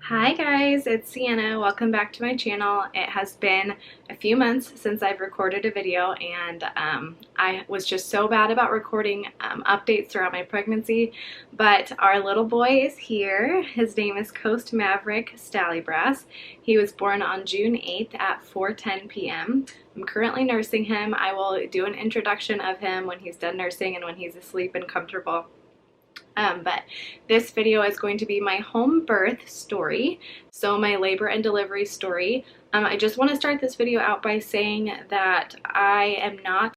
Hi guys, it's Sienna. Welcome back to my channel. It has been a few months since I've recorded a video, and I was just so bad about recording updates throughout my pregnancy, but our little boy is here. His name is Coast Maverick Stallybrass. He was born on June 8th at 4:10 p.m. I'm currently nursing him. I will do an introduction of him when he's done nursing and when he's asleep and comfortable. But this video is going to be my home birth story, so my labor and delivery story. I just want to start this video out by saying that I am not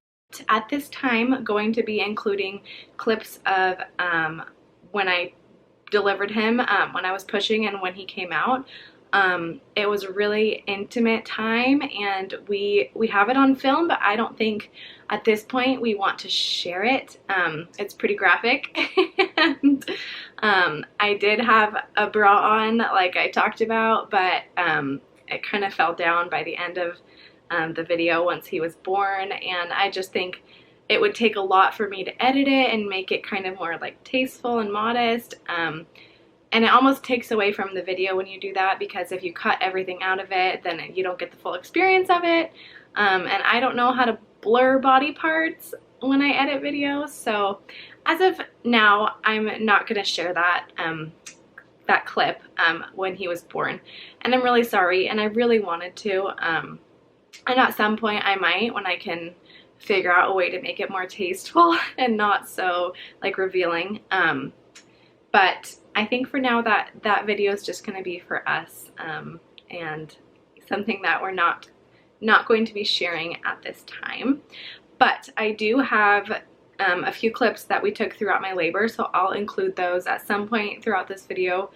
at this time going to be including clips of when I delivered him, when I was pushing and when he came out. It was a really intimate time, and we have it on film, but I don't think at this point we want to share it. It's pretty graphic. And I did have a bra on like I talked about, but it kind of fell down by the end of the video once he was born, and I just think it would take a lot for me to edit it and make it kind of more like tasteful and modest. And it almost takes away from the video when you do that, because if you cut everything out of it, then you don't get the full experience of it. And I don't know how to blur body parts when I edit videos, so as of now, I'm not going to share that that clip when he was born. And I'm really sorry, and I really wanted to. And at some point I might, when I can figure out a way to make it more tasteful and not so like revealing. But I think for now that video is just going to be for us, and something that we're not going to be sharing at this time. But I do have a few clips that we took throughout my labor, so I'll include those at some point throughout this video.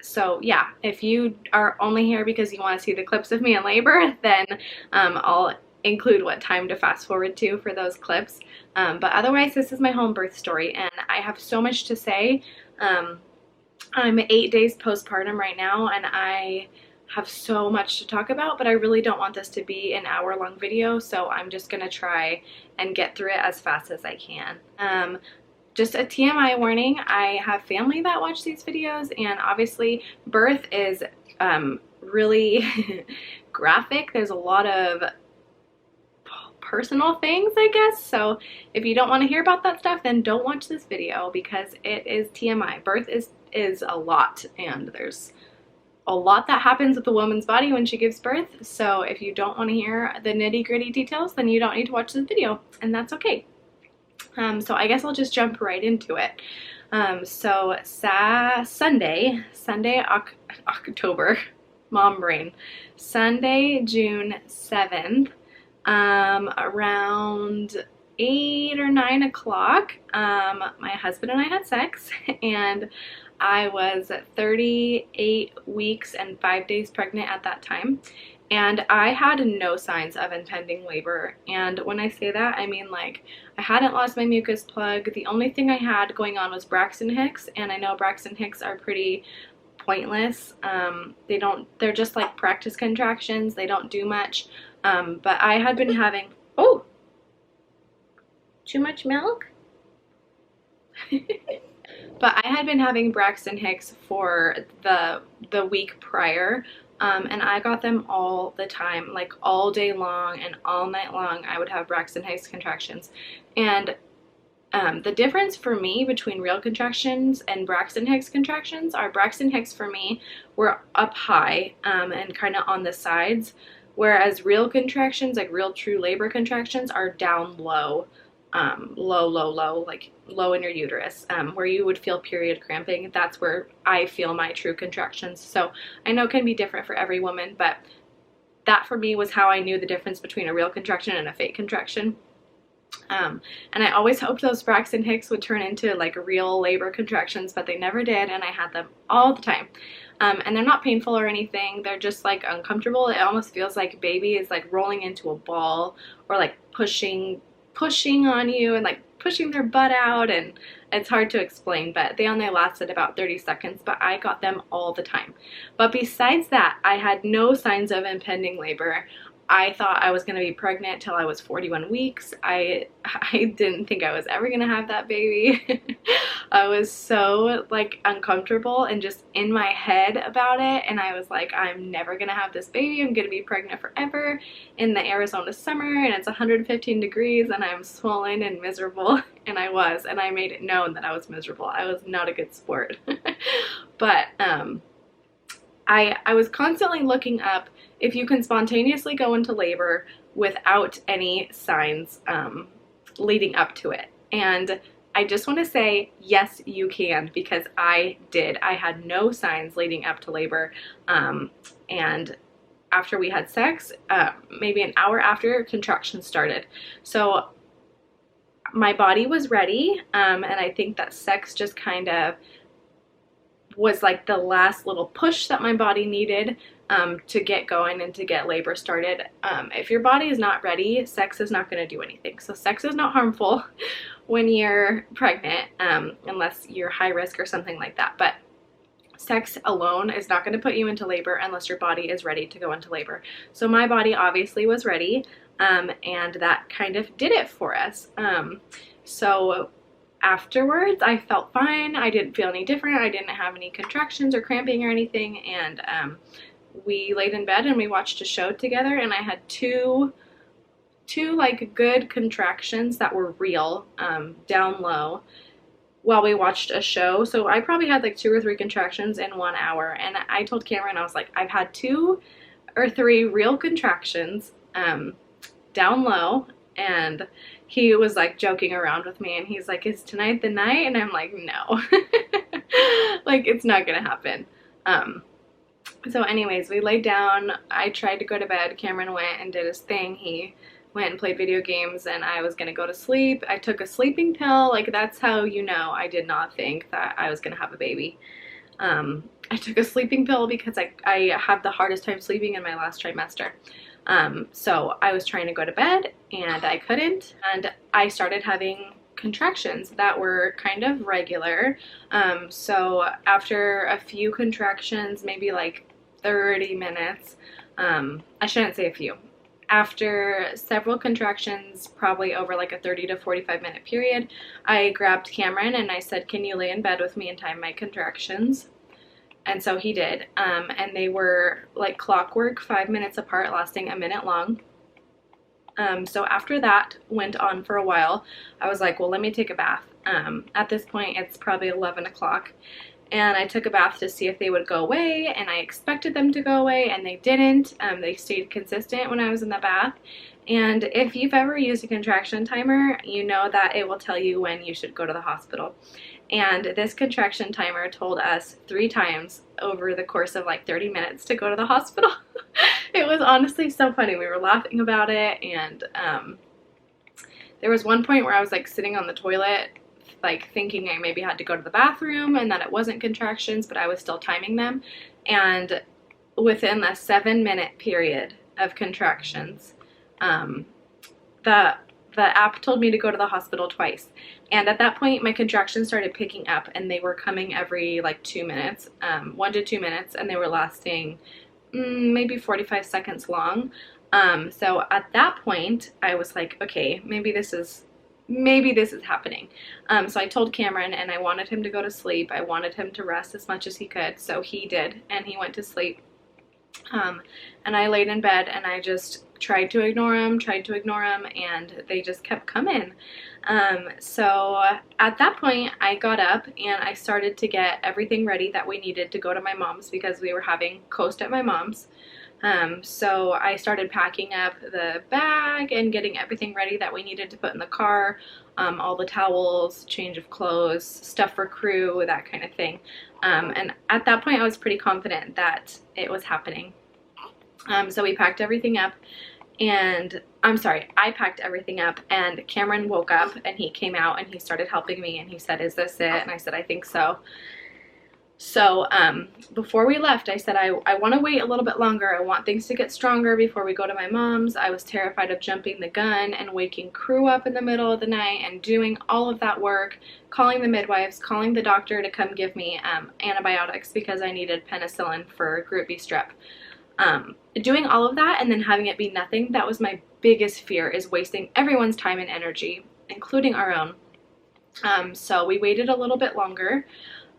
So yeah, if you are only here because you want to see the clips of me in labor, then I'll include what time to fast forward to for those clips. But otherwise, this is my home birth story, and I have so much to say. I'm 8 days postpartum right now, and I have so much to talk about, but I really don't want this to be an hour-long video, so I'm just gonna try and get through it as fast as I can. Just a TMI warning, I have family that watch these videos, and obviously birth is really graphic. There's a lot of personal things, I guess, so if you don't want to hear about that stuff, then don't watch this video, because it is TMI. Birth is a lot, and there's a lot that happens with the woman's body when she gives birth, so if you don't want to hear the nitty-gritty details, then you don't need to watch this video, and that's okay. So I guess I'll just jump right into it. So Sunday, October, mom brain, Sunday, June 7th, around 8 or 9 o'clock, my husband and I had sex, and I was 38 weeks and 5 days pregnant at that time, and I had no signs of impending labor. And when I say that, I mean like I hadn't lost my mucus plug. The only thing I had going on was Braxton Hicks, and I know Braxton Hicks are pretty pointless. They're just like practice contractions. They don't do much. But I had been having, oh, too much milk? But I had been having Braxton Hicks for the week prior, and I got them all the time, like all day long and all night long. I would have Braxton Hicks contractions, and the difference for me between real contractions and Braxton Hicks contractions are Braxton Hicks for me were up high and kind of on the sides, whereas real contractions, like real true labor contractions, are down low. Low, like low in your uterus, where you would feel period cramping. That's where I feel my true contractions. So I know it can be different for every woman, but that for me was how I knew the difference between a real contraction and a fake contraction. And I always hoped those Braxton Hicks would turn into like real labor contractions, but they never did, and I had them all the time. And they're not painful or anything. They're just like uncomfortable. It almost feels like baby is like rolling into a ball, or like pushing on you and like pushing their butt out, and it's hard to explain, but they only lasted about 30 seconds, but I got them all the time. But besides that, I had no signs of impending labor. I thought I was going to be pregnant till I was 41 weeks. I didn't think I was ever going to have that baby. I was so like uncomfortable and just in my head about it, and I was like, I'm never going to have this baby. I'm going to be pregnant forever in the Arizona summer, and it's 115 degrees and I'm swollen and miserable. And I was, and I made it known that I was miserable. I was not a good sport. But I was constantly looking up if you can spontaneously go into labor without any signs leading up to it. And I just want to say, yes, you can, because I did. I had no signs leading up to labor. And after we had sex, maybe an hour after, contractions started. So my body was ready, and I think that sex just kind of was like the last little push that my body needed to get going and to get labor started. If your body is not ready, sex is not going to do anything. So sex is not harmful when you're pregnant, unless you're high risk or something like that. But sex alone is not going to put you into labor unless your body is ready to go into labor. So my body obviously was ready, and that kind of did it for us. So afterwards, I felt fine. I didn't feel any different. I didn't have any contractions or cramping or anything. And we laid in bed and we watched a show together, and I had two like good contractions that were real, down low, while we watched a show. So I probably had like 2 or 3 contractions in 1 hour. And I told Cameron, I was like, I've had 2 or 3 real contractions down low. And he was like joking around with me, and he's like, is tonight the night? And I'm like, no. Like, it's not gonna happen. So anyways, we laid down. I tried to go to bed. Cameron went and did his thing. He went and played video games, and I was gonna go to sleep. I took a sleeping pill. Like, that's how you know I did not think that I was gonna have a baby. I took a sleeping pill because I have the hardest time sleeping in my last trimester. So I was trying to go to bed and I couldn't, and I started having contractions that were kind of regular. So after a few contractions, maybe like 30 minutes, I shouldn't say a few. After several contractions, probably over like a 30 to 45 minute period, I grabbed Cameron and I said, can you lay in bed with me and time my contractions? And so he did, and they were like clockwork, 5 minutes apart, lasting a minute long. So after that went on for a while, I was like, well, let me take a bath. At this point, it's probably 11 o'clock, and I took a bath to see if they would go away, and I expected them to go away, and they didn't. They stayed consistent when I was in the bath. And if you've ever used a contraction timer, you know that it will tell you when you should go to the hospital. And this contraction timer told us 3 times over the course of like 30 minutes to go to the hospital. It was honestly so funny. We were laughing about it, and there was one point where I was like sitting on the toilet, like thinking I maybe had to go to the bathroom and that it wasn't contractions, but I was still timing them. And within the 7-minute period of contractions, the app told me to go to the hospital twice. And at that point, my contractions started picking up, and they were coming every like 2 minutes, 1 to 2 minutes, and they were lasting maybe 45 seconds long. So at that point, I was like, okay, maybe this is happening. So I told Cameron, and I wanted him to go to sleep. I wanted him to rest as much as he could. So he did, and he went to sleep. And I laid in bed, and I just tried to ignore them, and they just kept coming. So at that point, I got up and I started to get everything ready that we needed to go to my mom's, because we were having Coast at my mom's. So I started packing up the bag and getting everything ready that we needed to put in the car, all the towels, change of clothes, stuff for crew, that kind of thing. And at that point, I was pretty confident that it was happening. So we packed everything up, and I packed everything up, and Cameron woke up and he came out and he started helping me, and he said, is this it? And I said, I think so. So before we left, I said, I want to wait a little bit longer. I want things to get stronger before we go to my mom's. I was terrified of jumping the gun and waking crew up in the middle of the night and doing all of that work, calling the midwives, calling the doctor to come give me antibiotics because I needed penicillin for Group B strep. Doing all of that and then having it be nothing, that was my biggest fear, is wasting everyone's time and energy, including our own. So we waited a little bit longer.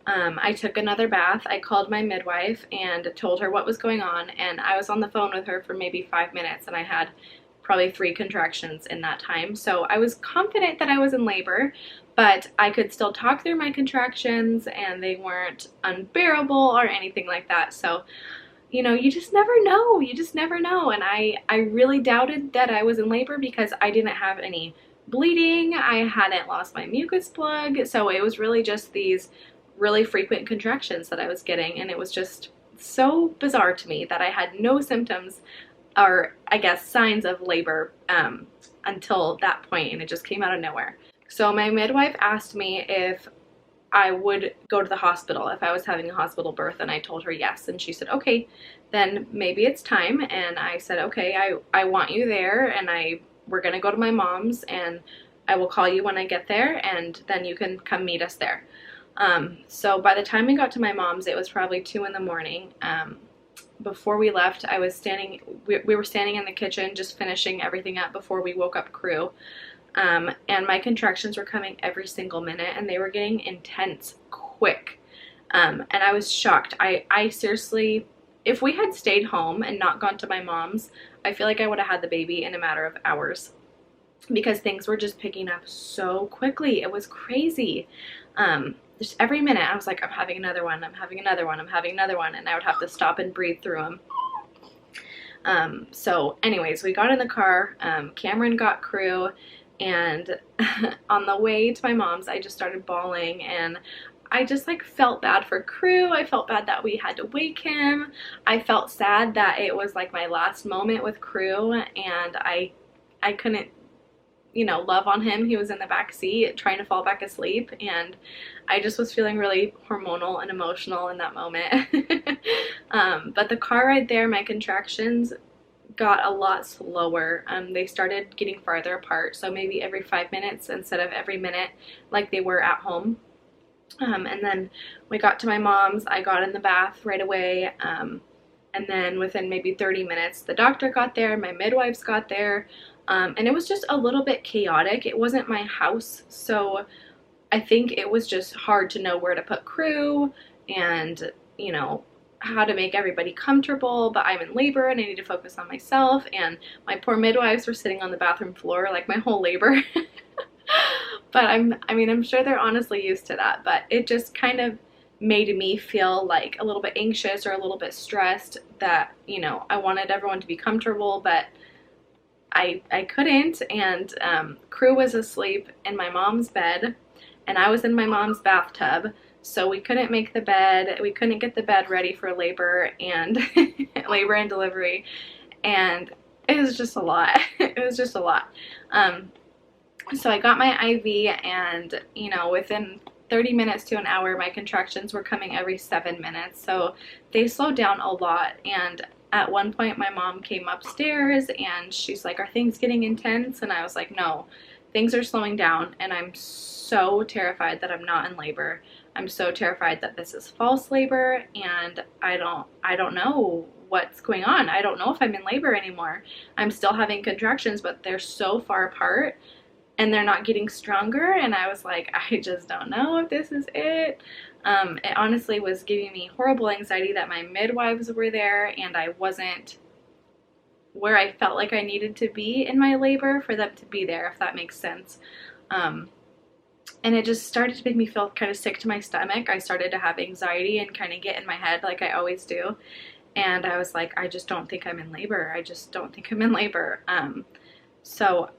I took another bath. I called my midwife and told her what was going on, and I was on the phone with her for maybe 5 minutes, and I had probably 3 contractions in that time. So I was confident that I was in labor, but I could still talk through my contractions and they weren't unbearable or anything like that. So, you know, you just never know. You just never know. And I really doubted that I was in labor because I didn't have any bleeding. I hadn't lost my mucus plug. So it was really just these really frequent contractions that I was getting. And it was just so bizarre to me that I had no symptoms, or I guess signs of labor, until that point, and it just came out of nowhere. So my midwife asked me if I would go to the hospital if I was having a hospital birth, and I told her yes, and she said, okay, then maybe it's time. And I said, okay, I want you there, and we're gonna go to my mom's, and I will call you when I get there, and then you can come meet us there. So by the time we got to my mom's, it was probably 2 in the morning. Before we left, I was we were standing in the kitchen just finishing everything up before we woke up crew. And my contractions were coming every single minute, and they were getting intense quick. And I was shocked. I seriously, if we had stayed home and not gone to my mom's, I feel like I would have had the baby in a matter of hours, because things were just picking up so quickly. It was crazy. Just every minute I was like, I'm having another one, I'm having another one, I'm having another one, and I would have to stop and breathe through them. So anyways, we got in the car, Cameron got crew, and on the way to my mom's, I just started bawling, and I just like felt bad for crew. I felt bad that we had to wake him. I felt sad that it was like my last moment with crew, and I couldn't, you know, love on him. He was in the back seat trying to fall back asleep, and I just was feeling really hormonal and emotional in that moment. But the car ride there, my contractions got a lot slower. They started getting farther apart, so maybe every 5 minutes instead of every minute like they were at home. And then we got to my mom's. I got in the bath right away, and then within maybe 30 minutes the doctor got there, my midwives got there, and it was just a little bit chaotic. It wasn't my house, so I think it was just hard to know where to put crew and, you know, how to make everybody comfortable. But I'm in labor and I need to focus on myself, and my poor midwives were sitting on the bathroom floor like my whole labor. But I'm sure they're honestly used to that, but it just kind of made me feel like a little bit anxious or a little bit stressed that, you know, I wanted everyone to be comfortable, but I couldn't. And crew was asleep in my mom's bed, and I was in my mom's bathtub, so we couldn't make the bed. We couldn't get the bed ready for labor and labor and delivery, and it was just a lot. It was just a lot. So I got my IV, and, you know, within 30 minutes to an hour, my contractions were coming every 7 minutes, so they slowed down a lot. And at one point my mom came upstairs and she's like, are things getting intense? And I was like, no, things are slowing down, and I'm so terrified that I'm not in labor. I'm so terrified that this is false labor, and I don't know what's going on. I don't know if I'm in labor anymore. I'm still having contractions, but they're so far apart and they're not getting stronger. And I was like, I just don't know if this is it. It honestly was giving me horrible anxiety that my midwives were there and I wasn't where I felt like I needed to be in my labor for them to be there, if that makes sense. And it just started to make me feel kind of sick to my stomach. I started to have anxiety and kind of get in my head like I always do. And I was like, I just don't think I'm in labor. I just don't think I'm in labor. So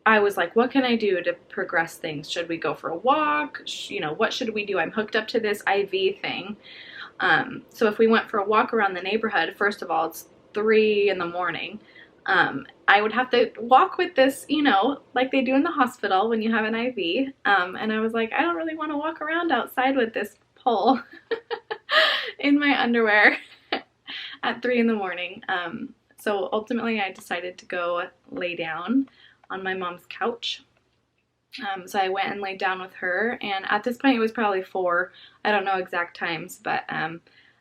I was like, what can I do to progress things? Should we go for a walk? You know, what should we do? I'm hooked up to this IV thing. So if we went for a walk around the neighborhood, first of all, it's 3 in the morning. I would have to walk with this, you know, like they do in the hospital when you have an IV. And I was like, I don't really want to walk around outside with this pole in my underwear at 3 in the morning. So ultimately I decided to go lay down on my mom's couch. So I went and laid down with her, and at this point it was probably 4. I don't know exact times, but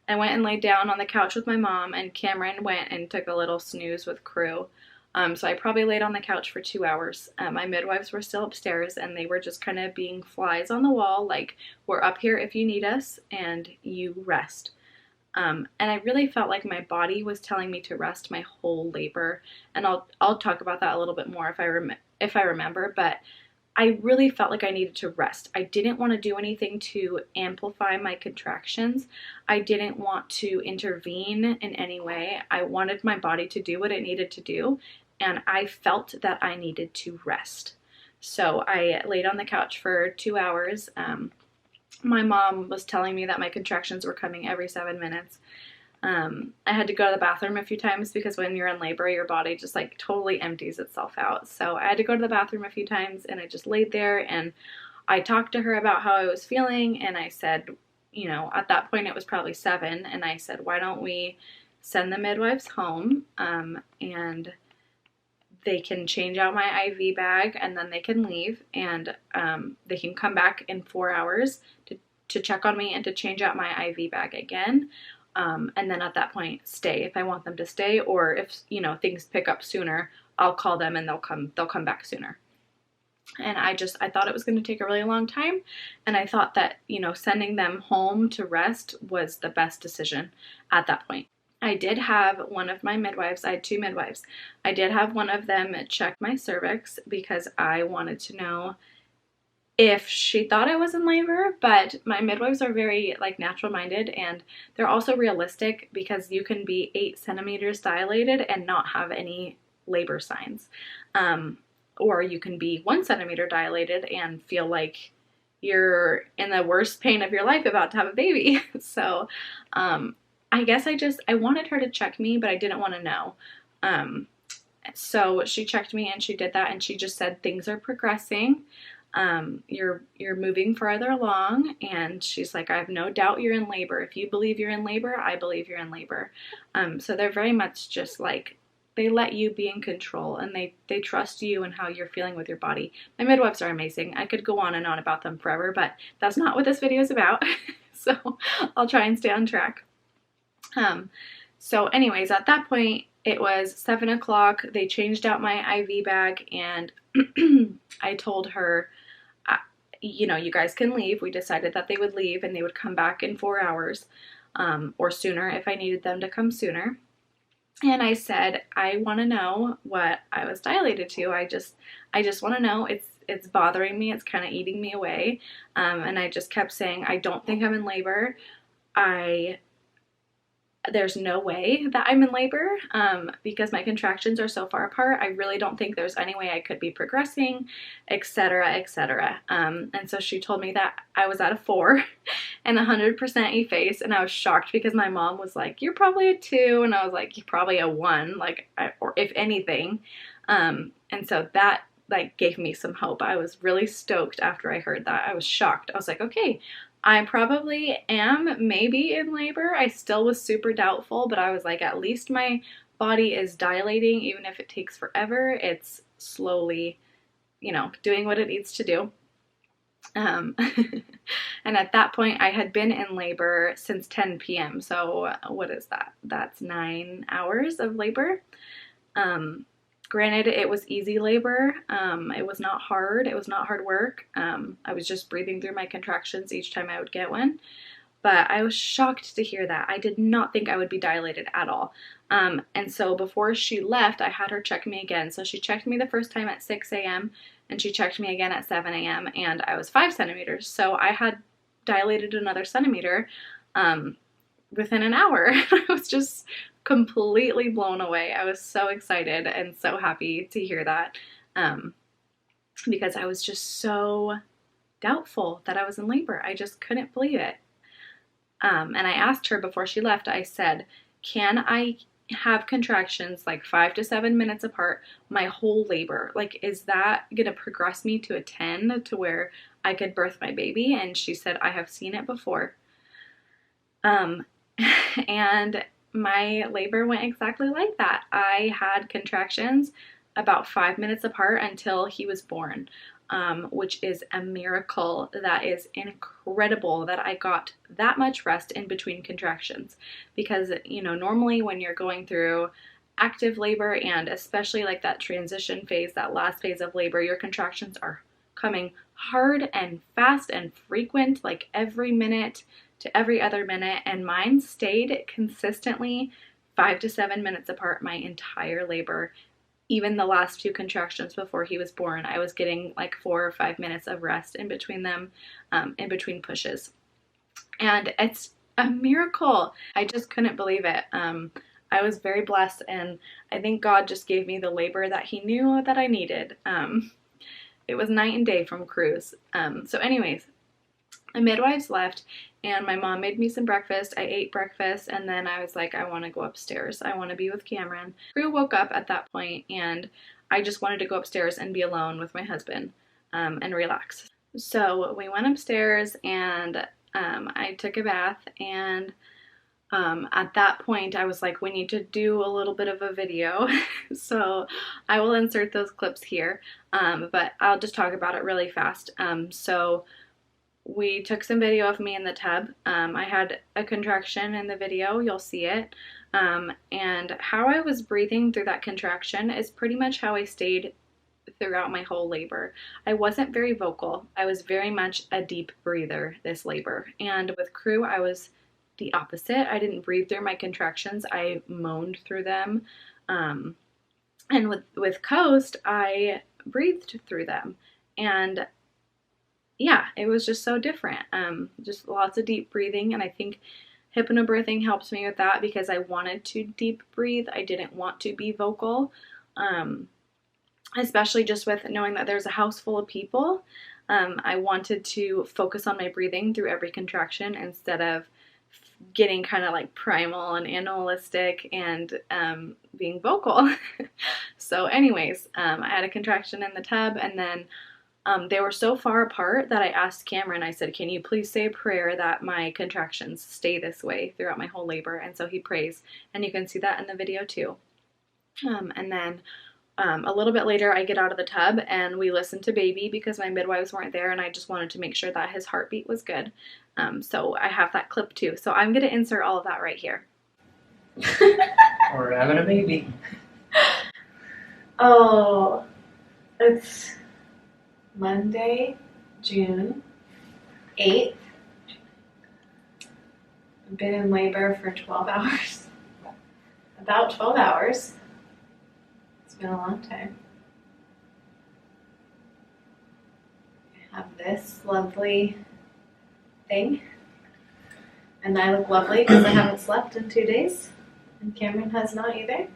I went and laid down on the couch with my mom, and Cameron went and took a little snooze with crew. So I probably laid on the couch for 2 hours. My midwives were still upstairs, and they were just kind of being flies on the wall, like, we're up here if you need us, and you rest. And I really felt like my body was telling me to rest my whole labor, and I'll talk about that a little bit more if I remember, but I really felt like I needed to rest. I didn't want to do anything to amplify my contractions. I didn't want to intervene in any way. I wanted my body to do what it needed to do, and I felt that I needed to rest. So I laid on the couch for 2 hours. My mom was telling me that my contractions were coming every 7 minutes. I had to go to the bathroom a few times because when you're in labor, your body just like totally empties itself out. So I had to go to the bathroom a few times, and I just laid there and I talked to her about how I was feeling, and I said, you know, at that point it was probably 7, and I said, why don't we send the midwives home, and they can change out my IV bag, and then they can leave, and they can come back in 4 hours to check on me and to change out my IV bag again. And then at that point, stay if I want them to stay, or if, you know, things pick up sooner, I'll call them and they'll come back sooner. And I thought it was going to take a really long time, and I thought that, you know, sending them home to rest was the best decision at that point. I did have one of my midwives, I had 2 midwives. I did have one of them check my cervix because I wanted to know if she thought I was in labor, but my midwives are very like natural minded, and they're also realistic because you can be 8 centimeters dilated and not have any labor signs. Or you can be 1 centimeter dilated and feel like you're in the worst pain of your life about to have a baby. So I guess I wanted her to check me, but I didn't want to know. So she checked me and she did that, and she just said things are progressing. You're moving farther along, and she's like, I have no doubt you're in labor. If you believe you're in labor, I believe you're in labor. So they're very much just like, they let you be in control, and they trust you and how you're feeling with your body. My midwives are amazing. I could go on and on about them forever, but that's not what this video is about. So I'll try and stay on track. So anyways, at that point, it was 7 o'clock. They changed out my IV bag, and I told her, you know, you guys can leave. We decided that they would leave and they would come back in 4 hours, or sooner if I needed them to come sooner. And I said, I want to know what I was dilated to. I just want to know. It's bothering me. It's kind of eating me away. And I just kept saying, I don't think I'm in labor. There's no way that I'm in labor because my contractions are so far apart. I really don't think there's any way I could be progressing, etc., etc. And so she told me that I was at a 4 and 100% E-face, and I was shocked because my mom was like, you're probably a 2, and I was like, you're probably a 1, like, or if anything. And so that like gave me some hope. I was really stoked after I heard that. I was shocked. I was like, okay, I probably am maybe in labor. I still was super doubtful, but I was like, at least my body is dilating. Even if it takes forever, it's slowly, you know, doing what it needs to do. And at that point, I had been in labor since 10 p.m. So what is that? That's 9 hours of labor. Granted, it was easy labor. It was not hard. It was not hard work. I was just breathing through my contractions each time I would get one. But I was shocked to hear that. I did not think I would be dilated at all. And so before she left, I had her check me again. So she checked me the first time at 6 a.m. and she checked me again at 7 a.m. and I was 5 centimeters. So I had dilated another centimeter within an hour. I was just completely blown away. I was so excited and so happy to hear that because I was just so doubtful that I was in labor. I just couldn't believe it. And I asked her before she left, I said, can I have contractions like 5 to 7 minutes apart my whole labor? Like, is that going to progress me to a 10 to where I could birth my baby? And she said, I have seen it before. And my labor went exactly like that. I had contractions about 5 minutes apart until he was born. which is a miracle. That is incredible that I got that much rest in between contractions, because, you know, normally when you're going through active labor, and especially like that transition phase, that last phase of labor, your contractions are coming hard and fast and frequent, like every minute to every other minute, and mine stayed consistently 5 to 7 minutes apart my entire labor. Even the last few contractions before he was born, I was getting like 4 or 5 minutes of rest in between them, in between pushes. And it's a miracle. I just couldn't believe it. I was very blessed, and I think God just gave me the labor that he knew that I needed. It was night and day from cruise. So anyways, the midwives left, and my mom made me some breakfast. I ate breakfast, and then I was like, I want to go upstairs. I want to be with Cameron. Crew woke up at that point, and I just wanted to go upstairs and be alone with my husband, and relax. So we went upstairs, and I took a bath, and at that point I was like, we need to do a little bit of a video. So I will insert those clips here, but I'll just talk about it really fast. So we took some video of me in the tub. I had a contraction in the video, you'll see it. And how I was breathing through that contraction is pretty much how I stayed throughout my whole labor. I wasn't very vocal. I was very much a deep breather this labor. And with Crew, I was the opposite. I didn't breathe through my contractions. I moaned through them. And with Coast, I breathed through them. And yeah, it was just so different. Just lots of deep breathing. And I think hypnobirthing helps me with that, because I wanted to deep breathe. I didn't want to be vocal. Especially just with knowing that there's a house full of people. I wanted to focus on my breathing through every contraction instead of getting kind of like primal and animalistic and being vocal. So anyways, I had a contraction in the tub, and then they were so far apart that I asked Cameron, I said, can you please say a prayer that my contractions stay this way throughout my whole labor? And so he prays, and you can see that in the video too. And then a little bit later, I get out of the tub and we listen to baby, because my midwives weren't there, and I just wanted to make sure that his heartbeat was good. So I have that clip too. So I'm going to insert all of that right here. We're having a baby. Oh, it's Monday, June 8th. I've been in labor for 12 hours. About 12 hours. It's been a long time. I have this lovely thing, and I look lovely because I haven't slept in 2 days, and Cameron has not either.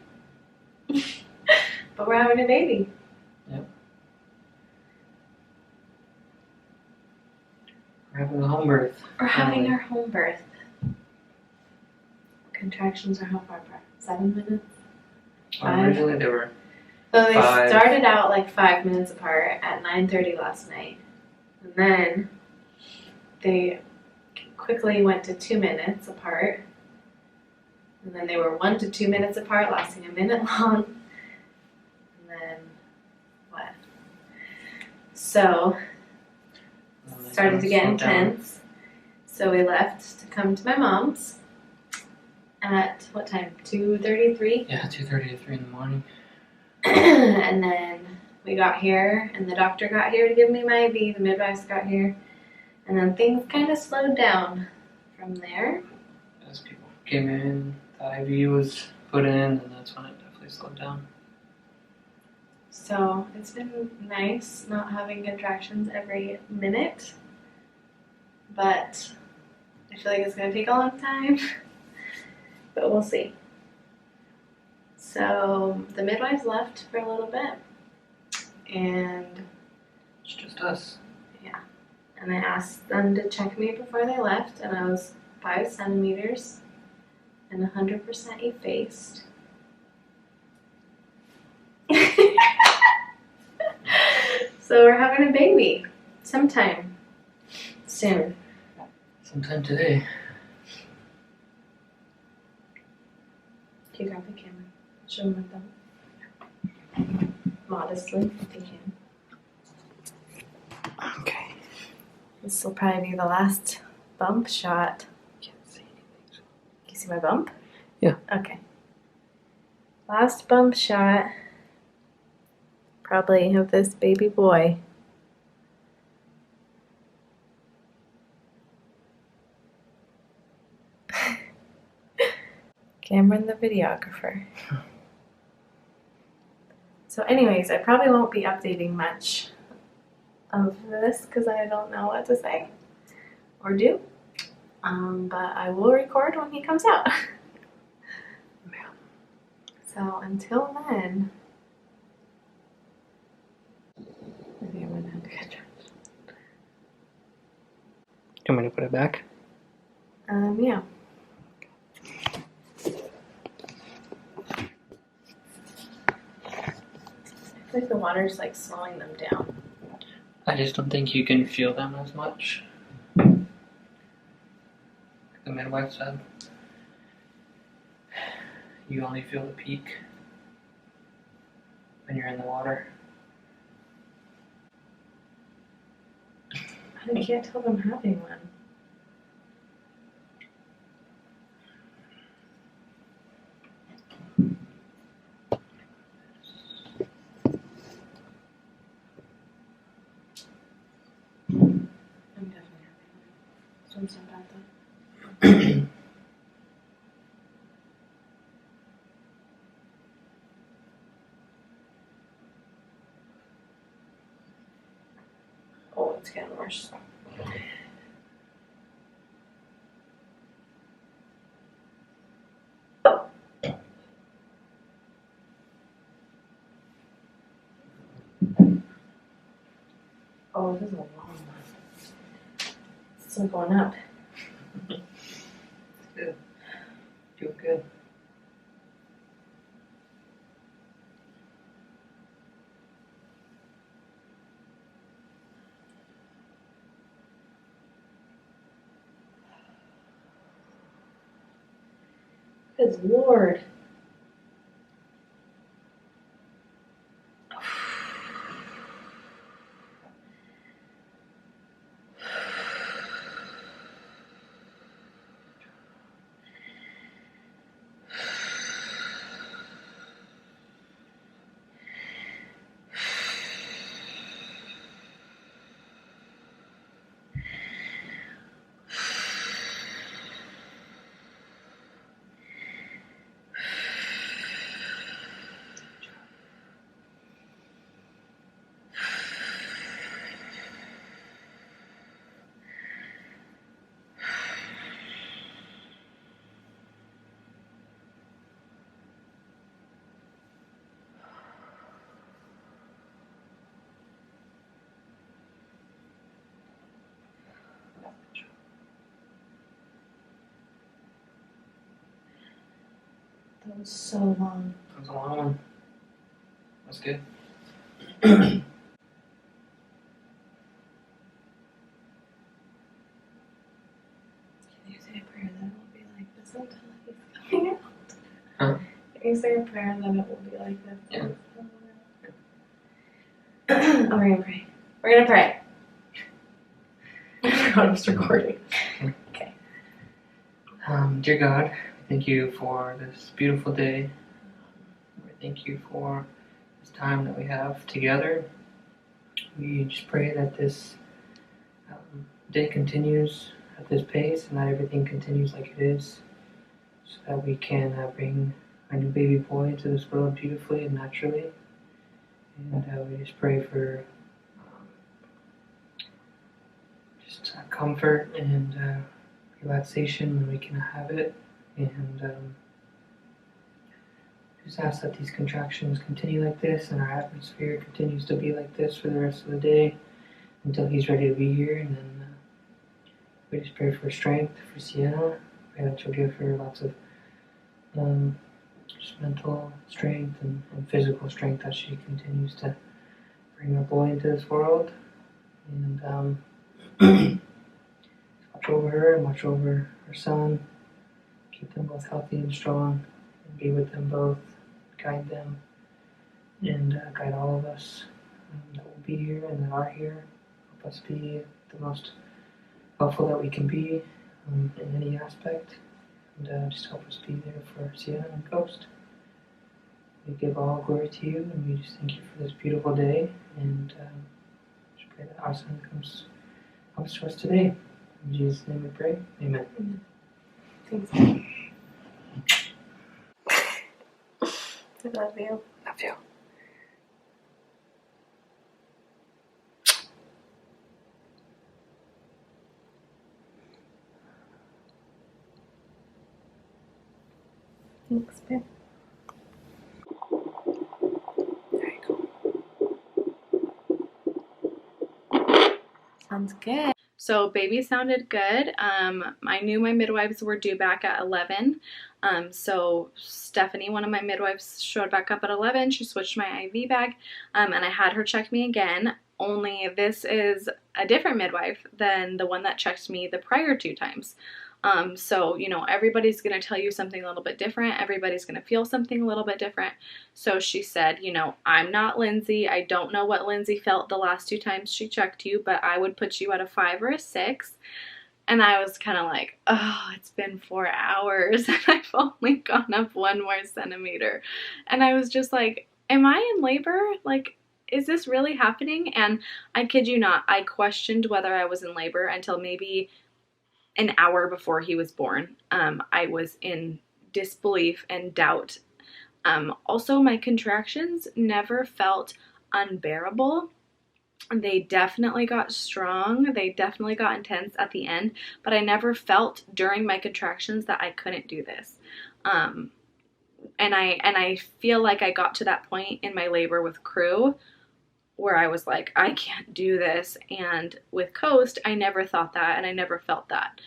But we're having a baby. Yep. We're having a home birth. We're having our home birth. Contractions are how far apart? 7 minutes? Originally they were So they 5. started out like 5 minutes apart at 9:30 last night. And then they quickly went to 2 minutes apart. And then they were 1 to 2 minutes apart, lasting a minute long. And then what? So started to get intense. So we left to come to my mom's at what time? 2:33? Yeah, 2:30 to 3 in the morning. And then we got here, and the doctor got here to give me my IV, the midwives got here, and then things kind of slowed down from there. As people came in, the IV was put in, and that's when it definitely slowed down. So it's been nice not having contractions every minute, but I feel like it's going to take a long time, but we'll see. So the midwives left for a little bit, and It's just us. yeah, and I asked them to check me before they left, and I was 5 centimeters and 100% effaced. So we're having a baby sometime soon. Sometime today. Can you grab the camera? Show them what them. Modestly, if you can. This will probably be the last bump shot. Can't see anything. Can you see my bump? Yeah. Okay. Last bump shot, probably of this baby boy. Cameron the videographer. So anyways, I probably won't be updating much of this because I don't know what to say or do. But I will record when he comes out. So until then, maybe I'm gonna have to get dressed. You want me to put it back? Yeah. I feel like the water's like slowing them down. I just don't think you can feel them as much. The midwife said you only feel the peak when you're in the water. I can't tell them having one. I'm definitely having one. Swim so bad though. Oh, it's getting worse. Oh, this is a long one. It's still going up. Good. Feel good. Good Lord. That was so long. That was a long one. That's good. Can you say a prayer that it will be like this until he's coming out? Huh? Can you say a prayer that it will be like this? Yeah. Oh, we're gonna pray. We're gonna pray. I forgot I was recording. Okay. Dear God, thank you for this beautiful day. We thank you for this time that we have together. We just pray that this day continues at this pace and that everything continues like it is, so that we can bring our new baby boy into this world beautifully and naturally. And we just pray for just comfort and relaxation when we can have it, and just ask that these contractions continue like this and our atmosphere continues to be like this for the rest of the day until he's ready to be here. And then we just pray for strength for Sienna. Pray that you'll give her lots of just mental strength and physical strength as she continues to bring her boy into this world. And watch over her and watch over her son. Keep them both healthy and strong, and be with them both. Guide them, and guide all of us that will be here and that are here. Help us be the most helpful that we can be in any aspect, and just help us be there for Sienna and Ghost. We give all glory to you, and we just thank you for this beautiful day, and just pray that our son comes to us today. In Jesus' name we pray. Amen. Thanks. I love you. Love you. Thanks, babe. There you go. Sounds good. So baby sounded good. I knew my midwives were due back at 11. So Stephanie, one of my midwives, showed back up at 11. She switched my IV bag, and I had her check me again. Only this is a different midwife than the one that checked me the prior 2 times. So, you know, everybody's going to tell you something a little bit different. Everybody's going to feel something a little bit different. So she said, you know, I'm not Lindsay. I don't know what Lindsay felt the last 2 times she checked you, but I would put you at a 5 or a 6. And I was kind of like, oh, it's been 4 hours and I've only gone up 1 more centimeter. And I was just like, am I in labor? Like, is this really happening? And I kid you not, I questioned whether I was in labor until maybe an hour before he was born. I was in disbelief and doubt. Also, my contractions never felt unbearable. They definitely got strong. They definitely got intense at the end, but I never felt during my contractions that I couldn't do this. And I feel like I got to that point in my labor with Crew where I was like, I can't do this. And with Coast, I never thought that and I never felt that.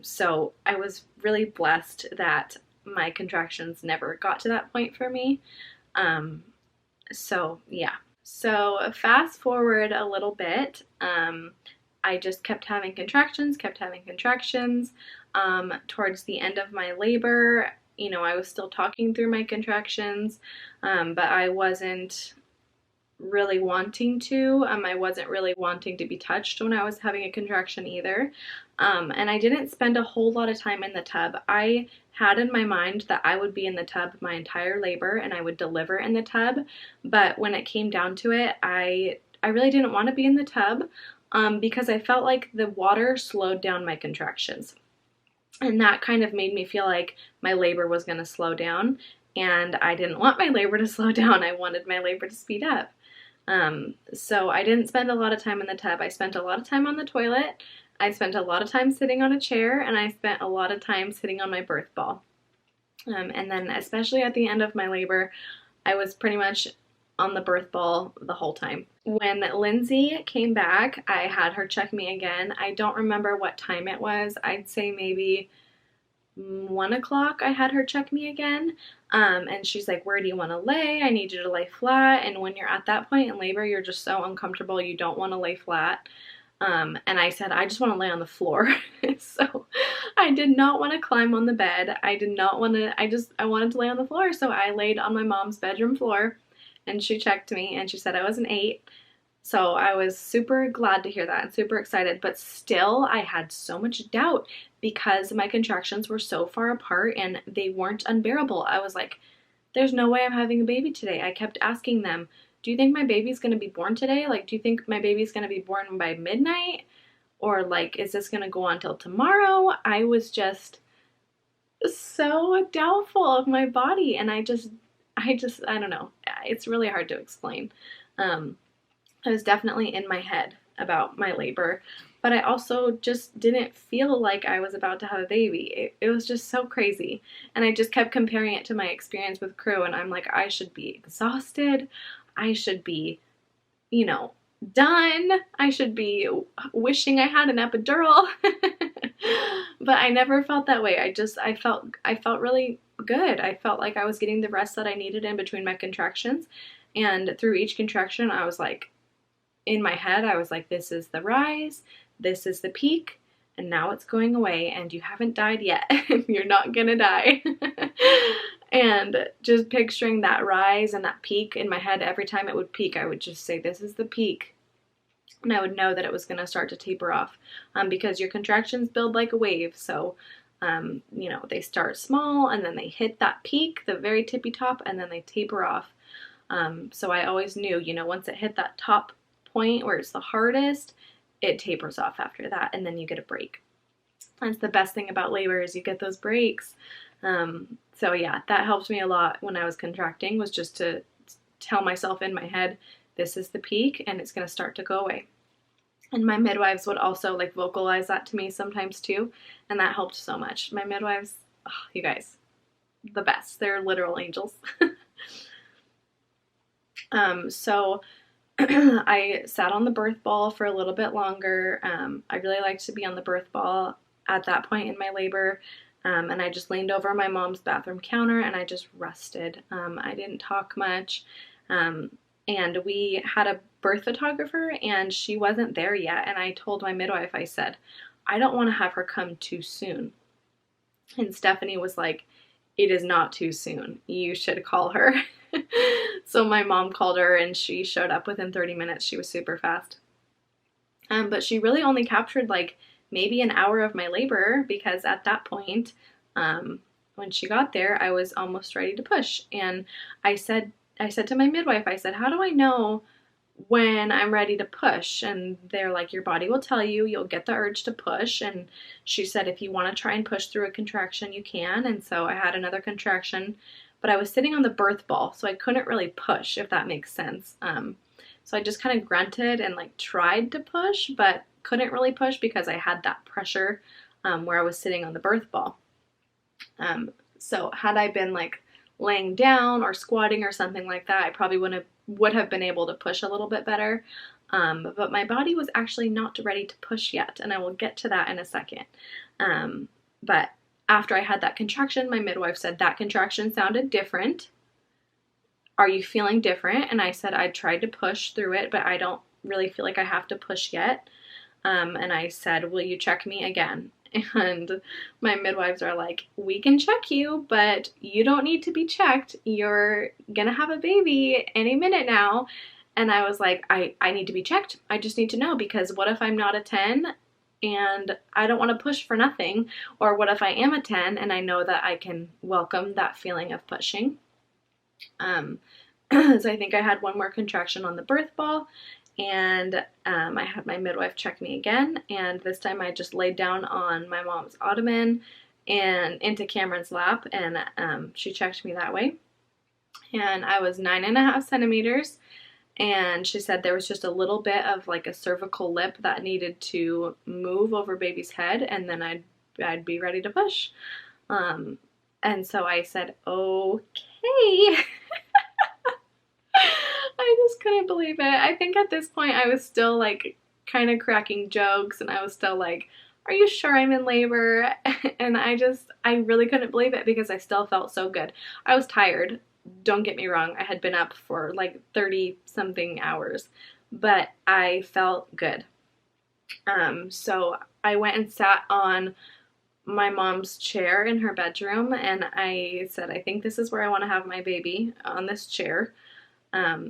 So I was really blessed that my contractions never got to that point for me. So yeah. So fast forward a little bit, I just kept having contractions. Towards the end of my labor, you know, I was still talking through my contractions, but I wasn't really wanting to. I wasn't really wanting to be touched when I was having a contraction either. And I didn't spend a whole lot of time in the tub. I had in my mind that I would be in the tub my entire labor and I would deliver in the tub. But when it came down to it, I really didn't want to be in the tub because I felt like the water slowed down my contractions. And that kind of made me feel like my labor was going to slow down. And I didn't want my labor to slow down. I wanted my labor to speed up. So I didn't spend a lot of time in the tub. I spent a lot of time on the toilet. I spent a lot of time sitting on a chair, and I spent a lot of time sitting on my birth ball. And then especially at the end of my labor, I was pretty much on the birth ball the whole time. When Lindsay came back, I had her check me again. I don't remember what time it was. I'd say maybe 1 o'clock I had her check me again. And she's like, where do you want to lay? I need you to lay flat. And when you're at that point in labor, you're just so uncomfortable. You don't want to lay flat. And I said, I just want to lay on the floor. So I did not want to climb on the bed. I did not want to, I wanted to lay on the floor. So I laid on my mom's bedroom floor and she checked me and she said I was an 8. So I was super glad to hear that and super excited, but still I had so much doubt because my contractions were so far apart and they weren't unbearable. I was like, there's no way I'm having a baby today. I kept asking them, do you think my baby's going to be born today? Like, do you think my baby's going to be born by midnight? Or like, is this going to go on till tomorrow? I was just so doubtful of my body. And I don't know. It's really hard to explain. I was definitely in my head about my labor, but I also just didn't feel like I was about to have a baby. It was just so crazy. And I just kept comparing it to my experience with Crew, and I'm like, I should be exhausted. I should be, you know, done. I should be wishing I had an epidural. But I never felt that way. I felt really good. I felt like I was getting the rest that I needed in between my contractions. And through each contraction, I was like, in my head, I was like, this is the rise, this is the peak, and now it's going away, and you haven't died yet. You're not gonna die. And just picturing that rise and that peak in my head, every time it would peak, I would just say, this is the peak. and I would know that it was going to start to taper off, because your contractions build like a wave. So, you know, they start small and then they hit that peak, the very tippy top, and then they taper off. So I always knew, you know, once it hit that top point where it's the hardest, it tapers off after that, and then you get a break. That's the best thing about labor, is you get those breaks. So yeah, that helped me a lot when I was contracting, was just to tell myself in my head, this is the peak and it's going to start to go away. And my midwives would also like vocalize that to me sometimes too, and that helped so much. My midwives, oh, you guys, the best. They're literal angels. So I sat on the birth ball for a little bit longer. I really liked to be on the birth ball at that point in my labor. And I just leaned over my mom's bathroom counter and I just rested. I didn't talk much. And we had a birth photographer and she wasn't there yet. And I told my midwife, I said, I don't want to have her come too soon. And Stephanie was like, it is not too soon. You should call her. So my mom called her and she showed up within 30 minutes. She was super fast. But she really only captured like maybe an hour of my labor, because at that point, when she got there, I was almost ready to push. And I said to my midwife, I said, how do I know when I'm ready to push? And they're like, your body will tell you, you'll get the urge to push. And she said, if you want to try and push through a contraction, you can. And so I had another contraction, but I was sitting on the birth ball, so I couldn't really push, if that makes sense. So I just kind of grunted and like tried to push, but couldn't really push because I had that pressure where I was sitting on the birth ball. So had I been like laying down or squatting or something like that, I probably would have been able to push a little bit better. But my body was actually not ready to push yet, and I will get to that in a second. But after I had that contraction, my midwife said that contraction sounded different. Are you feeling different? And I said I tried to push through it, but I don't really feel like I have to push yet. And I said, will you check me again? And my midwives are like, we can check you, but you don't need to be checked. You're gonna have a baby any minute now. And I was like, I need to be checked. I just need to know, because what if I'm not a 10 and I don't want to push for nothing? Or what if I am a 10 and I know that I can welcome that feeling of pushing? So I think I had one more contraction on the birth ball, and I had my midwife check me again, and this time I just laid down on my mom's ottoman and into Cameron's lap, and she checked me that way. And I was 9.5 centimeters, and she said there was just a little bit of like a cervical lip that needed to move over baby's head, and then I'd be ready to push. And so I said, okay. I just couldn't believe it. I think at this point I was still like kind of cracking jokes, and I was still like, are you sure I'm in labor? And I really couldn't believe it, because I still felt so good. I was tired. Don't get me wrong. I had been up for like 30 something hours, but I felt good. So I went and sat on my mom's chair in her bedroom, and I said, I think this is where I want to have my baby, on this chair.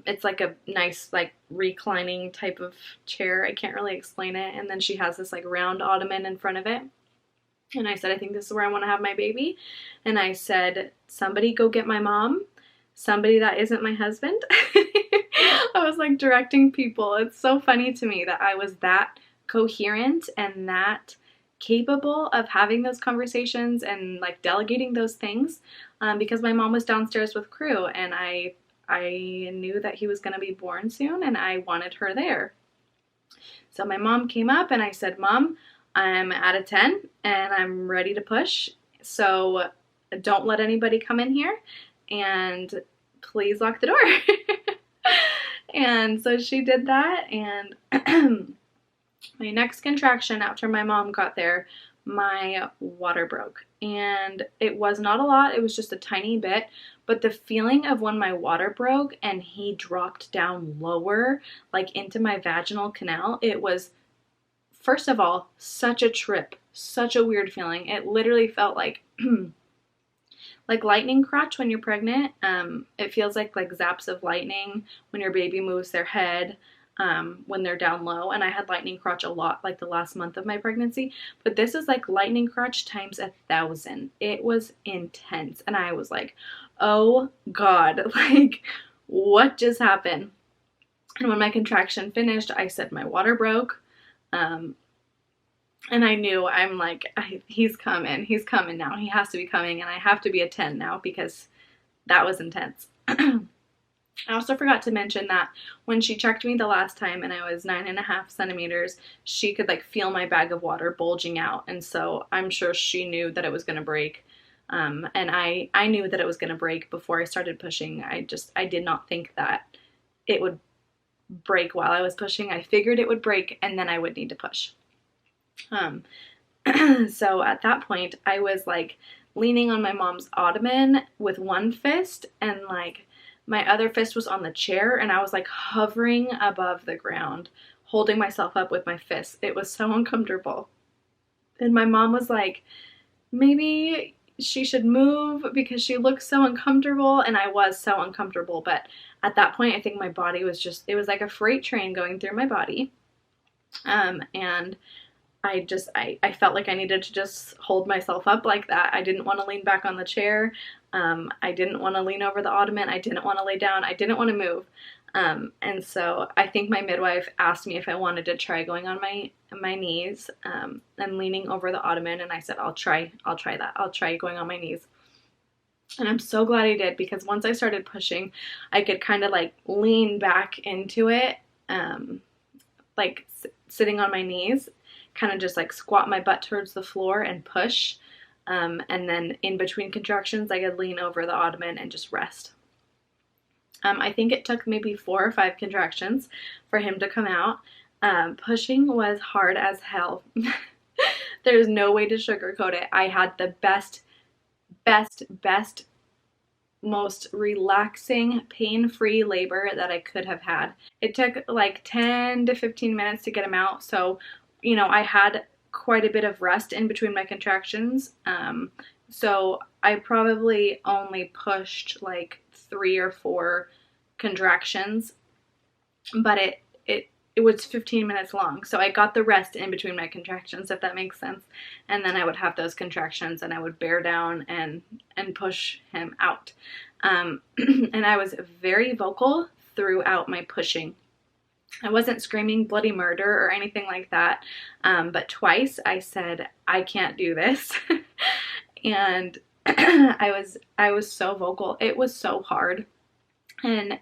It's like a nice like reclining type of chair. I can't really explain it. And then she has this like round ottoman in front of it. And I said, I think this is where I want to have my baby. And I said, somebody go get my mom. Somebody that isn't my husband. I was like directing people. It's so funny to me that I was that coherent and that capable of having those conversations and like delegating those things, because my mom was downstairs with crew, and I knew that he was going to be born soon, and I wanted her there. So my mom came up, and I said, Mom, I'm at a 10 and I'm ready to push, so don't let anybody come in here, and please lock the door. And so she did that, and my next contraction after my mom got there, my water broke. And it was not a lot, it was just a tiny bit, but the feeling of when my water broke and he dropped down lower, like into my vaginal canal, it was, first of all, such a trip, such a weird feeling. It literally felt like like lightning crotch when you're pregnant. It feels like zaps of lightning when your baby moves their head. when they're down low, and I had lightning crotch a lot like the last month of my pregnancy, but this is like lightning crotch times 1,000. It was intense, and I was like, oh God, like what just happened? And when my contraction finished, I said my water broke. And I knew, I'm like, he's coming now, he has to be coming, and I have to be a 10 now because that was intense. I also forgot to mention that when she checked me the last time and I was 9.5 centimeters, she could like feel my bag of water bulging out, and so I'm sure she knew that it was going to break. And I knew that it was going to break before I started pushing. I did not think that it would break while I was pushing. I figured it would break and then I would need to push. So at that point, I was like leaning on my mom's ottoman with one fist, and like my other fist was on the chair, and I was like hovering above the ground, holding myself up with my fist. It was so uncomfortable. And my mom was like, maybe she should move because she looks so uncomfortable. And I was so uncomfortable. But at that point, I think my body was just, it was like a freight train going through my body. And I felt like I needed to just hold myself up like that. I didn't want to lean back on the chair. I didn't want to lean over the ottoman. I didn't want to lay down. I didn't want to move. And so I think my midwife asked me if I wanted to try going on my knees and leaning over the ottoman. And I said, I'll try that. I'll try going on my knees. And I'm so glad I did, because once I started pushing, I could kind of like lean back into it, like sitting on my knees, kind of just like squat my butt towards the floor and push. And then in between contractions, I could lean over the ottoman and just rest. I think it took maybe 4 or 5 contractions for him to come out. Pushing was hard as hell. There's no way to sugarcoat it. I had the best, most relaxing, pain-free labor that I could have had. It took like 10 to 15 minutes to get him out. So, you know, I had quite a bit of rest in between my contractions. So I probably only pushed like 3 or 4 contractions, but it was 15 minutes long. So I got the rest in between my contractions, if that makes sense. And then I would have those contractions and I would bear down and push him out. And I was very vocal throughout my pushing. I wasn't screaming bloody murder or anything like that. But twice I said, I can't do this. And I was so vocal. It was so hard. And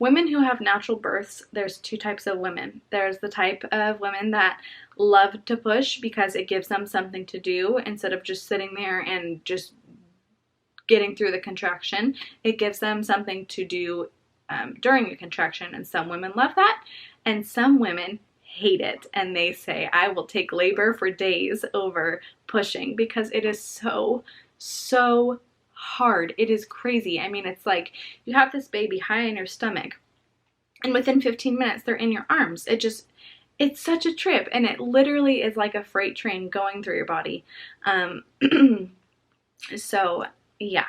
women who have natural births, there's 2 types of women. There's the type of women that love to push because it gives them something to do instead of just sitting there and just getting through the contraction. It gives them something to do during a contraction, and some women love that, and some women hate it, and they say, I will take labor for days over pushing because it is so hard. It is crazy. I mean, it's like you have this baby high in your stomach, and within 15 minutes they're in your arms. It's such a trip, and it literally is like a freight train going through your body. So yeah,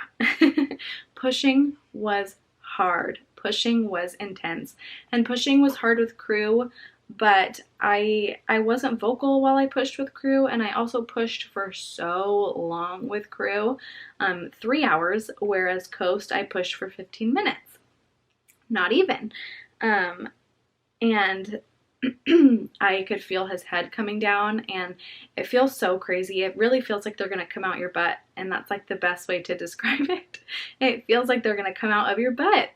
pushing was hard. Pushing was intense, and pushing was hard with crew, but I wasn't vocal while I pushed with crew, and I also pushed for so long with crew, 3 hours, whereas coast I pushed for 15 minutes, not even. And I could feel his head coming down, and it feels so crazy. It really feels like they're gonna come out your butt, and that's like the best way to describe it. It feels like they're gonna come out of your butt.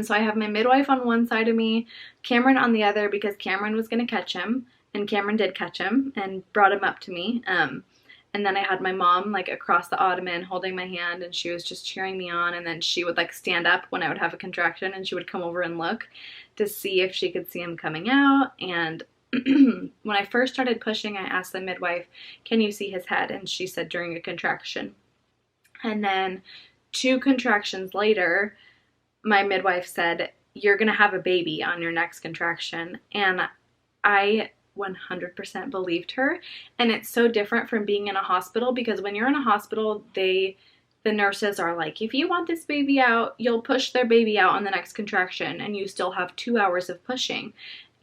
So I have my midwife on one side of me, Cameron on the other, because Cameron was going to catch him, and Cameron did catch him and brought him up to me. And then I had my mom like across the ottoman holding my hand, and she was just cheering me on, and then she would like stand up when I would have a contraction, and she would come over and look to see if she could see him coming out. And when I first started pushing, I asked the midwife, can you see his head? And she said during a contraction. And then 2 contractions later, my midwife said, you're going to have a baby on your next contraction. And I 100% believed her. And it's so different from being in a hospital, because when you're in a hospital, they the nurses are like, if you want this baby out, you'll push their baby out on the next contraction and you still have 2 hours of pushing.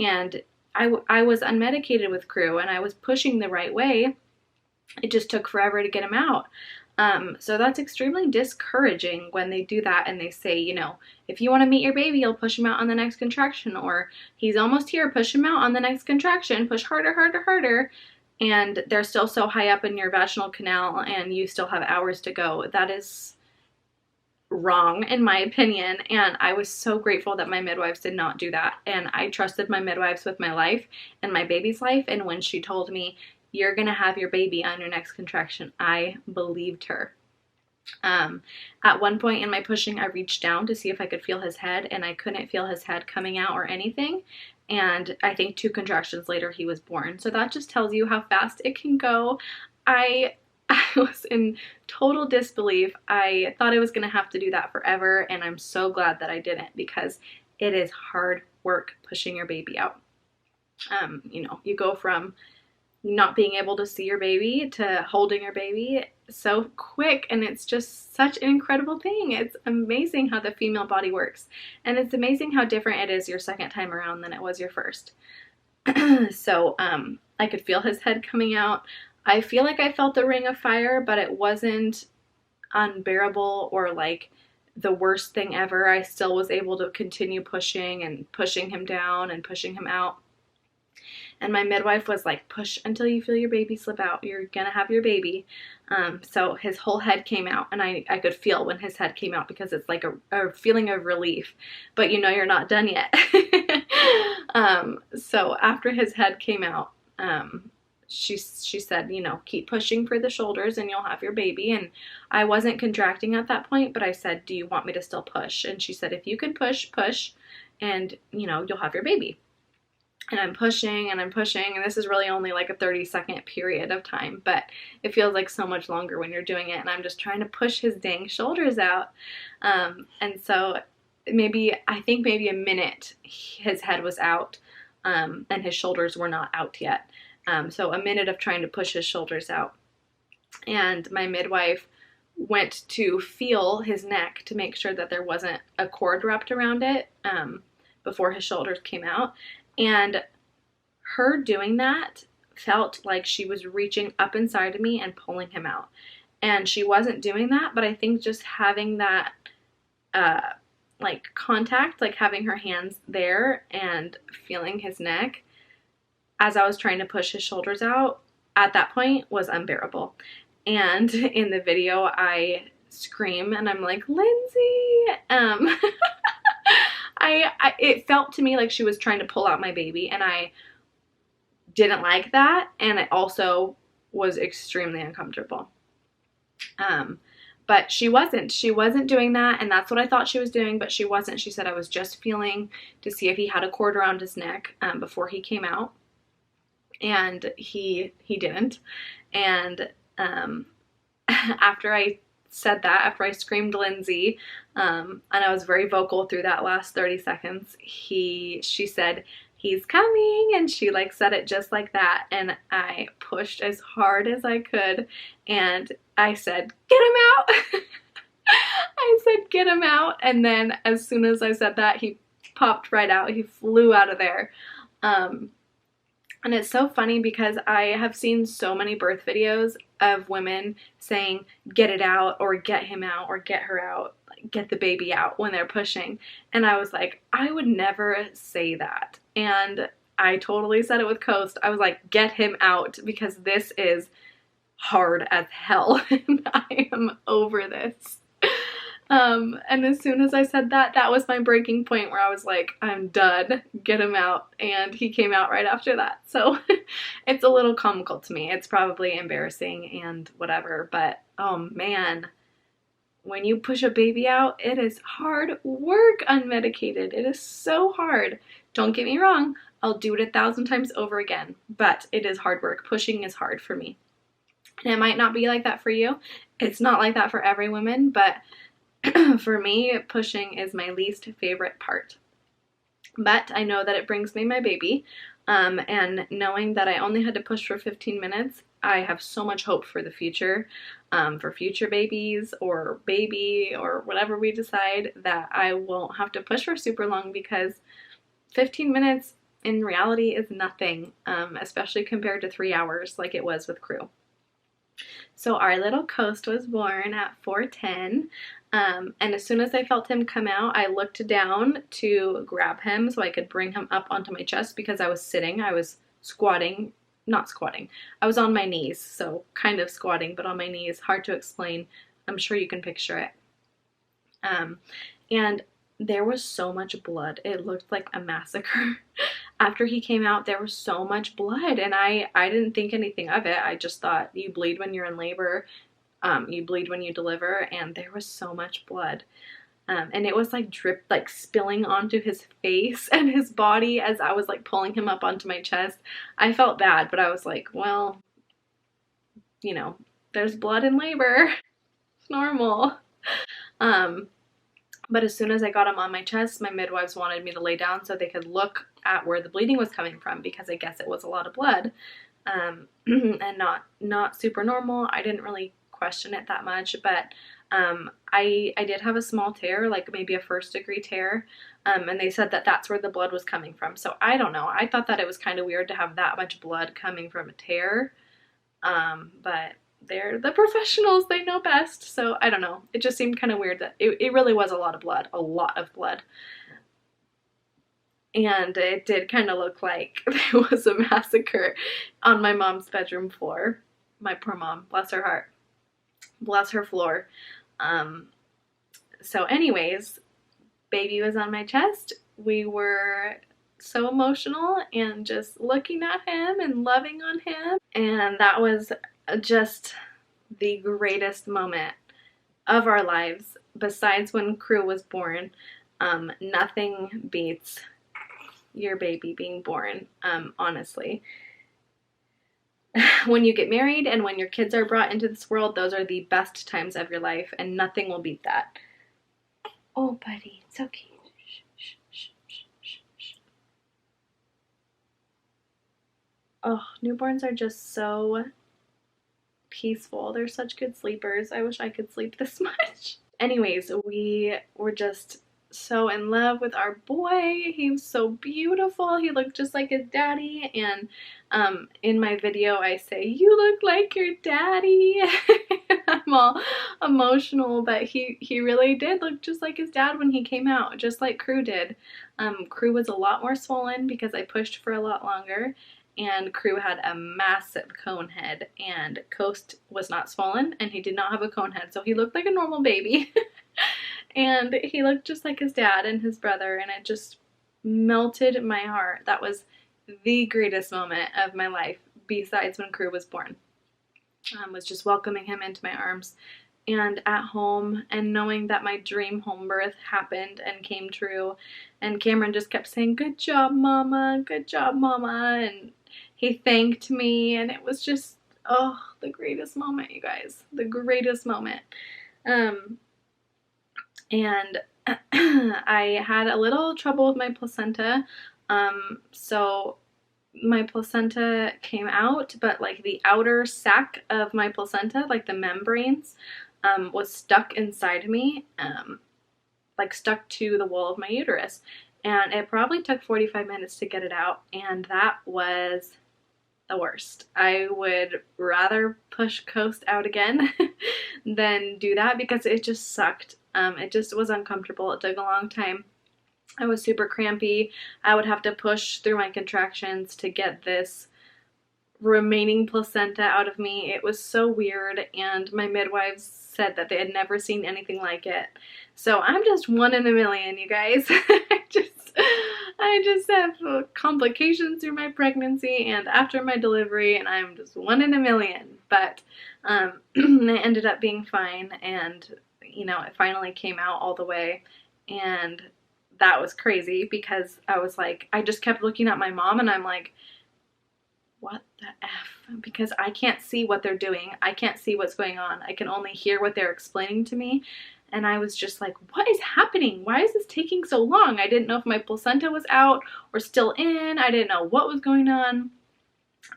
And I was unmedicated with Crew and I was pushing the right way. It just took forever to get him out. So that's extremely discouraging when they do that and they say, you know, if you want to meet your baby, you'll push him out on the next contraction, or he's almost here, push him out on the next contraction, push harder, harder, harder. And they're still so high up in your vaginal canal and you still have hours to go. That is wrong in my opinion, and I was so grateful that my midwives did not do that. And I trusted my midwives with my life and my baby's life, and when she told me, you're gonna have your baby on your next contraction, I believed her. At one point in my pushing, I reached down to see if I could feel his head, and I couldn't feel his head coming out or anything. And I think 2 contractions later, he was born. So that just tells you how fast it can go. I was in total disbelief. I thought I was going to have to do that forever, and I'm so glad that I didn't, because it is hard work pushing your baby out. You know, you go from not being able to see your baby to holding your baby so quick, and it's just such an incredible thing. It's amazing how the female body works, and it's amazing how different it is your second time around than it was your first. So I could feel his head coming out. I feel like I felt the ring of fire, but it wasn't unbearable or like the worst thing ever. I still was able to continue pushing and pushing him down and pushing him out. And my midwife was like, push until you feel your baby slip out. You're gonna have your baby. So his whole head came out, and I could feel when his head came out, because it's like a feeling of relief, but you know you're not done yet. So after his head came out, she said, you know, keep pushing for the shoulders and you'll have your baby. And I wasn't contracting at that point, but I said, do you want me to still push? And she said, if you can push, and you know, you'll have your baby. And I'm pushing and I'm pushing, and this is really only like a 30-second period of time, but it feels like so much longer when you're doing it, and I'm just trying to push his dang shoulders out. And so I think maybe a minute his head was out, and his shoulders were not out yet. So a minute of trying to push his shoulders out. And my midwife went to feel his neck to make sure that there wasn't a cord wrapped around it before his shoulders came out. And her doing that felt like she was reaching up inside of me and pulling him out. And she wasn't doing that, but I think just having that like contact, like having her hands there and feeling his neck as I was trying to push his shoulders out at that point was unbearable. And in the video I scream and I'm like, Lindsay! It felt to me like she was trying to pull out my baby, and I didn't like that, and it also was extremely uncomfortable. But she wasn't doing that, and that's what I thought she was doing, but she wasn't. She said I was just feeling to see if he had a cord around his neck before he came out, and he didn't. And after I said that, after I screamed Lindsay, and I was very vocal through that last 30 seconds, she said, he's coming, and she like said it just like that, and I pushed as hard as I could, and I said, get him out! I said, get him out, and then as soon as I said that, he popped right out. He flew out of there. And it's so funny because I have seen so many birth videos of women saying, get it out, or get him out, or get her out, like, get the baby out when they're pushing. And I was like, I would never say that. And I totally said it with Coast. I was like, get him out, because this is hard as hell. And I am over this. And as soon as I said that, that was my breaking point where I was like, I'm done, get him out. And he came out right after that. So it's a little comical to me. It's probably embarrassing and whatever, but oh man, when you push a baby out, it is hard work unmedicated. It is so hard. Don't get me wrong, I'll do it 1,000 times over again, but it is hard work. Pushing is hard for me. And it might not be like that for you. It's not like that for every woman, but for me, pushing is my least favorite part. But I know that it brings me my baby, and knowing that I only had to push for 15 minutes, I have so much hope for the future. for future babies or baby or whatever we decide, that I won't have to push for super long, because 15 minutes in reality is nothing, especially compared to 3 hours like it was with Crew. So our little Coast was born at 4:10. And as soon as I felt him come out, I looked down to grab him so I could bring him up onto my chest, because I was sitting. I was squatting. Not squatting. I was on my knees, so kind of squatting, but on my knees. Hard to explain. I'm sure you can picture it. And there was so much blood. It looked like a massacre. After he came out, there was so much blood, and I didn't think anything of it. I just thought, you bleed when you're in labor, you bleed when you deliver, and there was so much blood. And it was like like spilling onto his face and his body as I was like pulling him up onto my chest. I felt bad, but I was like, well, you know, there's blood in labor. It's normal. But as soon as I got him on my chest, my midwives wanted me to lay down so they could look at where the bleeding was coming from, because I guess it was a lot of blood, and not super normal. I didn't really question it that much, but I did have a small tear, like maybe a 1st-degree tear, and they said that that's where the blood was coming from. So I don't know. I thought that it was kind of weird to have that much blood coming from a tear, but they're the professionals, they know best. So I don't know. It just seemed kind of weird that it really was a lot of blood, And it did kind of look like there was a massacre on my mom's bedroom floor. My poor mom, bless her heart. Bless her floor. So anyways, baby was on my chest. We were so emotional and just looking at him and loving on him. And that was just the greatest moment of our lives. Besides when Crew was born, nothing beats your baby being born, honestly. When you get married and when your kids are brought into this world, those are the best times of your life, and nothing will beat that. Oh, buddy, it's okay. Shh, shh, shh, shh, shh. Oh, newborns are just so peaceful. They're such good sleepers. I wish I could sleep this much. Anyways, we were just so in love with our boy. He was so beautiful. He looked just like his daddy, and in my video I say, you look like your daddy. I'm all emotional, but he really did look just like his dad when he came out, just like Crew did. Crew was a lot more swollen because I pushed for a lot longer, and Crew had a massive cone head, and Coast was not swollen and he did not have a cone head, so he looked like a normal baby. And he looked just like his dad and his brother, and it just melted my heart. That was the greatest moment of my life, besides when Crew was born. Was just welcoming him into my arms and at home, and knowing that my dream home birth happened and came true. And Cameron just kept saying, good job, Mama, good job, Mama. And he thanked me, and it was just, oh, the greatest moment, you guys. The greatest moment. And I had a little trouble with my placenta, so my placenta came out, but like the outer sac of my placenta, like the membranes, was stuck inside me, like stuck to the wall of my uterus, and it probably took 45 minutes to get it out, and that was the worst. I would rather push Coast out again than do that, because it just sucked. It just was uncomfortable. It took a long time. I was super crampy. I would have to push through my contractions to get this remaining placenta out of me. It was so weird, and my midwives said that they had never seen anything like it. So I'm just 1 in a million, you guys. I just have complications through my pregnancy and after my delivery, and I'm just 1 in a million. But it ended up being fine, and you know, it finally came out all the way, and that was crazy, because I was like, I just kept looking at my mom, and I'm like, what the F? Because I can't see what they're doing. I can't see what's going on. I can only hear what they're explaining to me. And I was just like, what is happening? Why is this taking so long? I didn't know if my placenta was out or still in. I didn't know what was going on.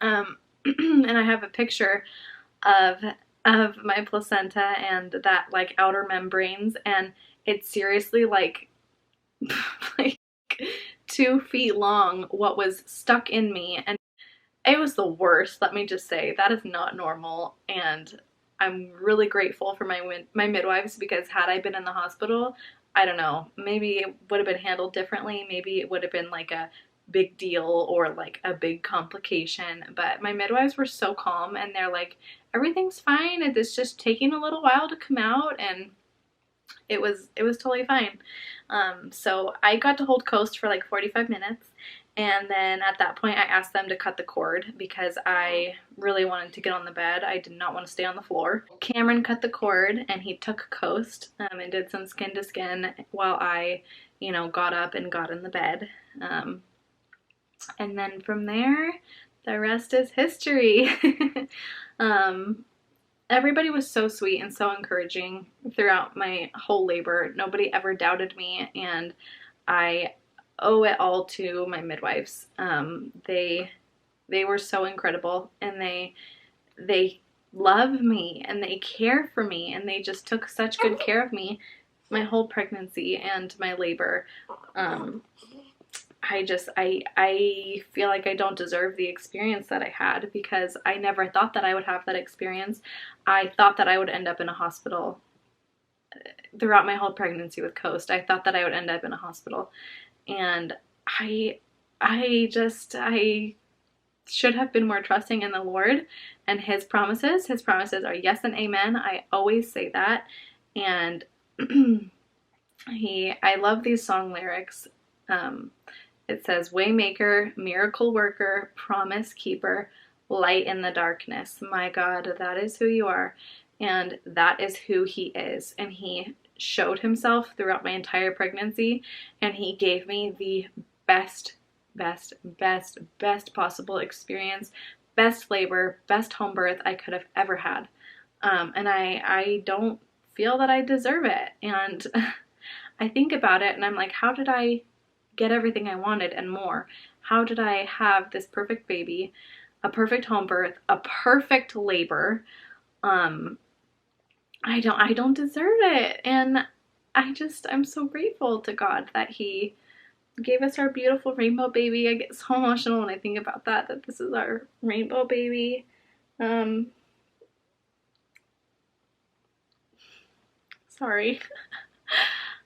And I have a picture of of my placenta and that like outer membranes, and it's seriously like like 2 feet long what was stuck in me, and it was the worst. Let me just say that is not normal, and I'm really grateful for my midwives, because had I been in the hospital, I don't know, maybe it would have been handled differently. Maybe it would have been like a big deal or like a big complication, but my midwives were so calm, and they're like, everything's fine, it's just taking a little while to come out, and it was totally fine. So I got to hold Coast for like 45 minutes, and then at that point I asked them to cut the cord because I really wanted to get on the bed. I did not want to stay on the floor. Cameron cut the cord and he took Coast and did some skin to skin while I, got up and got in the bed. And then from there, the rest is history. Everybody was so sweet and so encouraging throughout my whole labor. Nobody ever doubted me, and I owe it all to my midwives. They were so incredible, and they love me and they care for me, and they just took such good care of me my whole pregnancy and my labor. I feel like I don't deserve the experience that I had, because I never thought that I would have that experience. I thought that I would end up in a hospital throughout my whole pregnancy with Coast. I thought that I would end up in a hospital, and I should have been more trusting in the Lord and His promises. His promises are yes and amen. I always say that, and I love these song lyrics. It says, Waymaker, miracle worker, promise keeper, light in the darkness. My God, that is who you are, and that is who He is. And He showed Himself throughout my entire pregnancy, and He gave me the best possible experience, best labor, best home birth I could have ever had. And I don't feel that I deserve it. And I think about it and I'm like, how did I get everything I wanted and more? How did I have this perfect baby, a perfect home birth, a perfect labor? I don't deserve it. And I'm so grateful to God that He gave us our beautiful rainbow baby. I get so emotional when I think about that this is our rainbow baby. Sorry.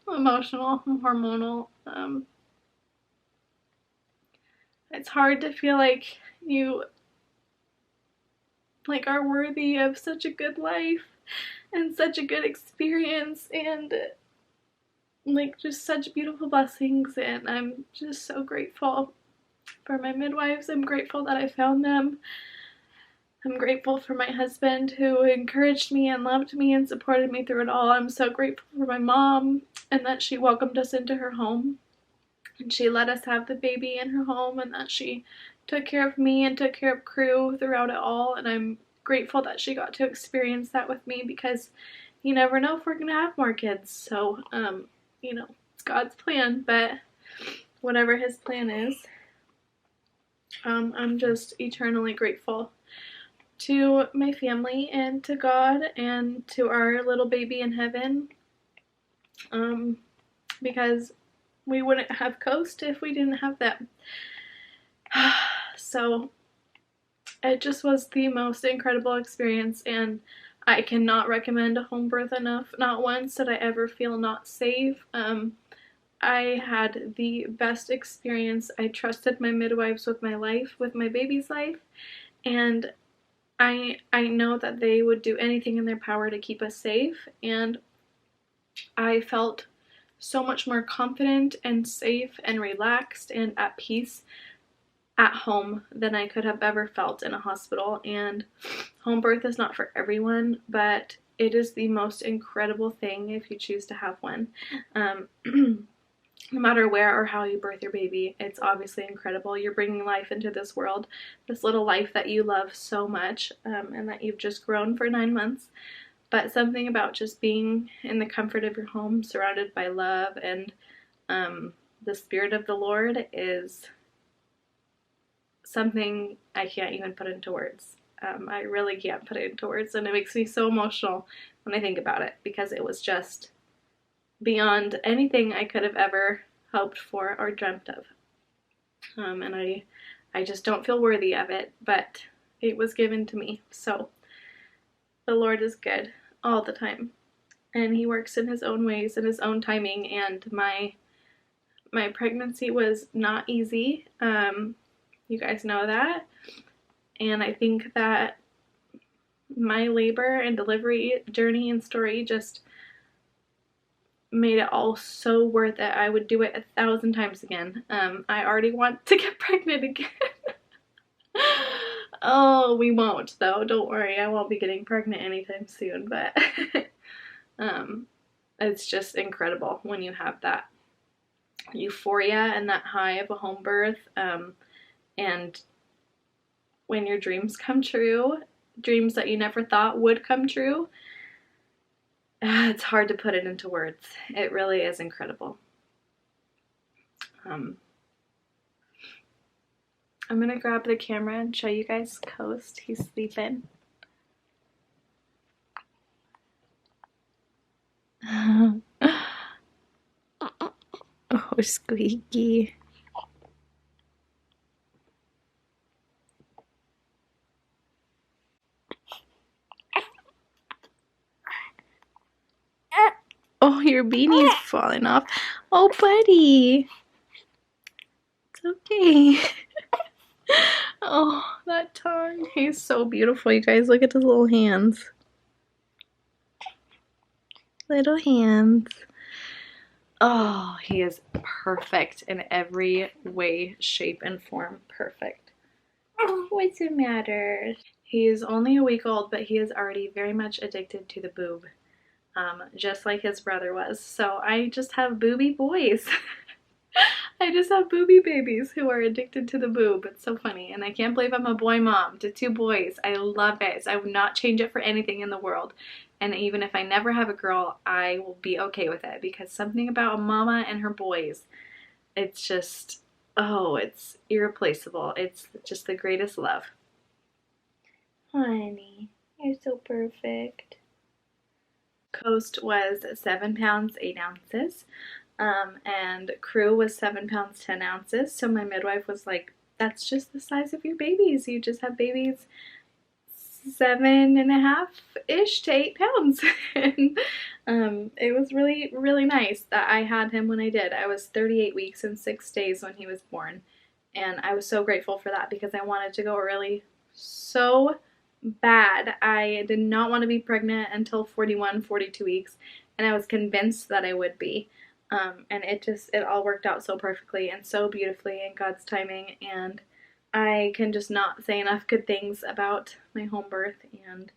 I'm emotional, I'm hormonal. It's hard to feel like you are worthy of such a good life and such a good experience, and just such beautiful blessings. And I'm just so grateful for my midwives. I'm grateful that I found them. I'm grateful for my husband, who encouraged me and loved me and supported me through it all. I'm so grateful for my mom, and that she welcomed us into her home, and she let us have the baby in her home, and that she took care of me and took care of Crew throughout it all. And I'm grateful that she got to experience that with me, because you never know if we're gonna have more kids. So it's God's plan, but whatever His plan is, I'm just eternally grateful to my family and to God and to our little baby in heaven, because we wouldn't have Coast if we didn't have them. So it just was the most incredible experience, and I cannot recommend a home birth enough. Not once did I ever feel not safe. I had the best experience. I trusted my midwives with my life, with my baby's life, and I know that they would do anything in their power to keep us safe, and I felt so much more confident and safe and relaxed and at peace at home than I could have ever felt in a hospital. And home birth is not for everyone, but it is the most incredible thing if you choose to have one. No matter where or how you birth your baby, it's obviously incredible. You're bringing life into this world, this little life that you love so much, and that you've just grown for 9 months. But something about just being in the comfort of your home, surrounded by love and the Spirit of the Lord, is something I can't even put into words. I really can't put it into words, and it makes me so emotional when I think about it, because it was just beyond anything I could have ever hoped for or dreamt of. And I just don't feel worthy of it, but it was given to me. So the Lord is good all the time, and He works in His own ways, in His own timing. And my pregnancy was not easy. You guys know that. And I think that my labor and delivery journey and story just made it all so worth it. I would do it 1,000 times again. I already want to get pregnant again. Oh, we won't though. Don't worry. I won't be getting pregnant anytime soon, but it's just incredible when you have that euphoria and that high of a home birth, and when your dreams come true, dreams that you never thought would come true. It's hard to put it into words. It really is incredible. I'm gonna grab the camera and show you guys Coast. He's sleeping. Oh, Squeaky. Oh, your beanie's falling off. Oh, buddy. It's okay. Oh, that tongue. He's so beautiful, you guys. Look at his little hands. Little hands. Oh, he is perfect in every way, shape, and form. Perfect. What's the matter? He's only a week old, but he is already very much addicted to the boob. Just like his brother was. So I just have booby boys. I just have booby babies who are addicted to the boob. It's so funny. And I can't believe I'm a boy mom to 2 boys. I love it. I would not change it for anything in the world. And even if I never have a girl, I will be okay with it, because something about a mama and her boys, it's just, oh, it's irreplaceable. It's just the greatest love. Honey, you're so perfect. Coast was 7 pounds 8 ounces, and Crew was 7 pounds 10 ounces. So my midwife was like, "That's just the size of your babies. You just have babies 7.5-ish to 8 pounds." And it was really, really nice that I had him when I did. I was 38 weeks and 6 days when he was born, and I was so grateful for that, because I wanted to go early so bad. I did not want to be pregnant until 41, 42 weeks, and I was convinced that I would be. And it all worked out so perfectly and so beautifully in God's timing, and I can just not say enough good things about my home birth and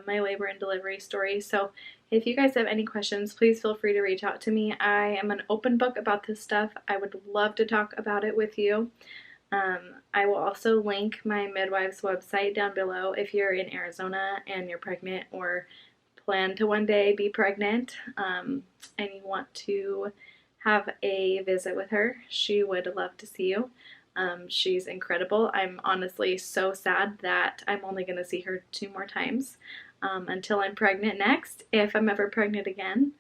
my labor and delivery story. So if you guys have any questions, please feel free to reach out to me. I am an open book about this stuff. I would love to talk about it with you. I will also link my midwife's website down below if you're in Arizona and you're pregnant or plan to one day be pregnant, and you want to have a visit with her. She would love to see you. She's incredible. I'm honestly so sad that I'm only going to see her 2 more times until I'm pregnant next, if I'm ever pregnant again.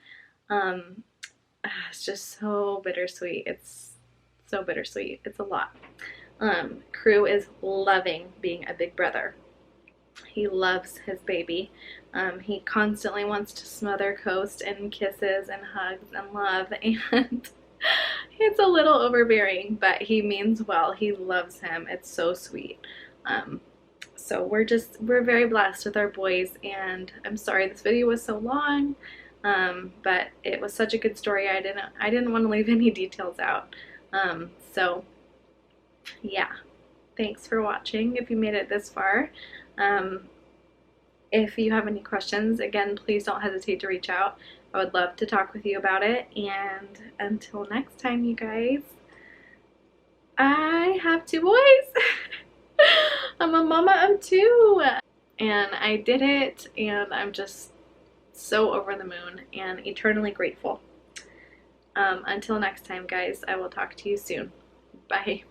It's just so bittersweet. It's so bittersweet. It's a lot. Crew is loving being a big brother. He loves his baby. He constantly wants to smother Coast in kisses and hugs and love, and it's a little overbearing, but he means well. He loves him. It's so sweet. So we're very blessed with our boys, and I'm sorry this video was so long, but it was such a good story. I didn't want to leave any details out. So yeah, thanks for watching if you made it this far. If you have any questions, again, please don't hesitate to reach out. I would love to talk with you about it. And until next time, you guys, I have 2 boys. I'm a mama of 2. And I did it, and I'm just so over the moon and eternally grateful. Until next time, guys, I will talk to you soon. Bye.